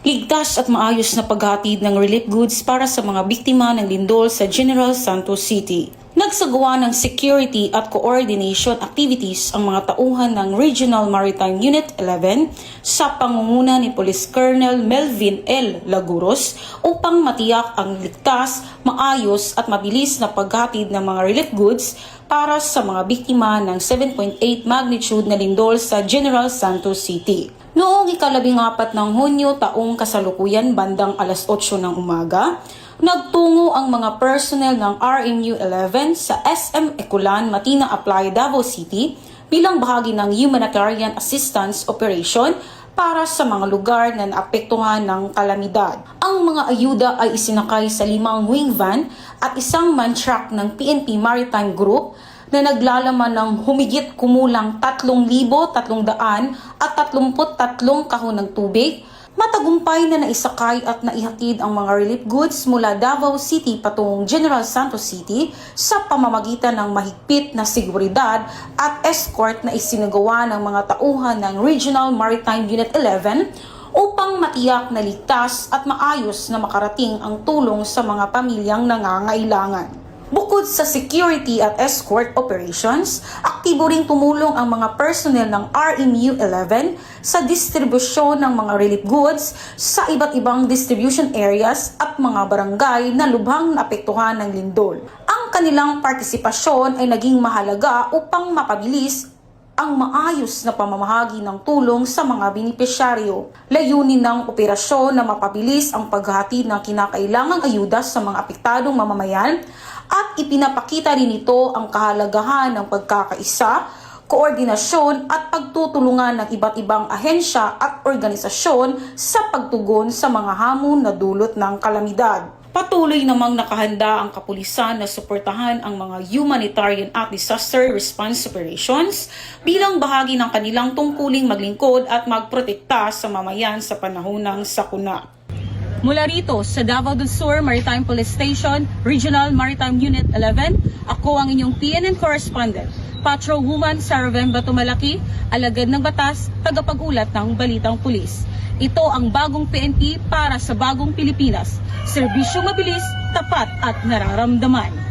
Ligtas at maayos na paghatid ng relief goods para sa mga biktima ng lindol sa General Santos City. Nagsagawa ng security at coordination activities ang mga tauhan ng Regional Maritime Unit 11 sa pangunguna ni Police Colonel Melvin L. Laguros upang matiyak ang ligtas, maayos at mabilis na paghatid ng mga relief goods para sa mga biktima ng 7.8 magnitude na lindol sa General Santos City. Noong ika-14 ng Hunyo taong kasalukuyan bandang alas 8 ng umaga, nagtungo ang mga personnel ng RMU 11 sa SM Eculan, Matina Aplay, Davao City bilang bahagi ng Humanitarian Assistance Operation para sa mga lugar na naapektuhan ng kalamidad. Ang mga ayuda ay isinakay sa 5 wing van at isang man truck ng PNP Maritime Group na naglalaman ng humigit kumulang 3,333 kahon ng tubig. Matagumpay na naisakay at naihatid ang mga relief goods mula Davao City patungong General Santos City sa pamamagitan ng mahigpit na seguridad at escort na isinagawa ng mga tauhan ng Regional Maritime Unit 11 upang matiyak na ligtas at maayos na makarating ang tulong sa mga pamilyang nangangailangan. Bukod sa security at escort operations, aktibo ring tumulong ang mga personnel ng RMU 11 sa distribusyon ng mga relief goods sa iba't ibang distribution areas at mga barangay na lubhang naapektuhan ng lindol. Ang kanilang partisipasyon ay naging mahalaga upang mapabilis ang maayos na pamamahagi ng tulong sa mga benepisyaryo. Layunin ng operasyon na mapabilis ang paghahatid ng kinakailangang ayuda sa mga apektadong mamamayan at ipinapakita rin ito ang kahalagahan ng pagkakaisa, koordinasyon at pagtutulungan ng iba't ibang ahensya at organisasyon sa pagtugon sa mga hamon na dulot ng kalamidad. Patuloy namang nakahanda ang kapulisan na suportahan ang mga humanitarian at disaster response operations bilang bahagi ng kanilang tungkuling maglingkod at magprotekta sa mamayan sa panahon ng sakuna. Mula rito sa Davao del Sur Maritime Police Station, Regional Maritime Unit 11, ako ang inyong PNN correspondent, Patrolwoman Saravem Batumalaki, alagad ng batas, tagapag-ulat ng Balitang Pulis. Ito ang bagong PNP para sa bagong Pilipinas. Serbisyong mabilis, tapat at nararamdaman.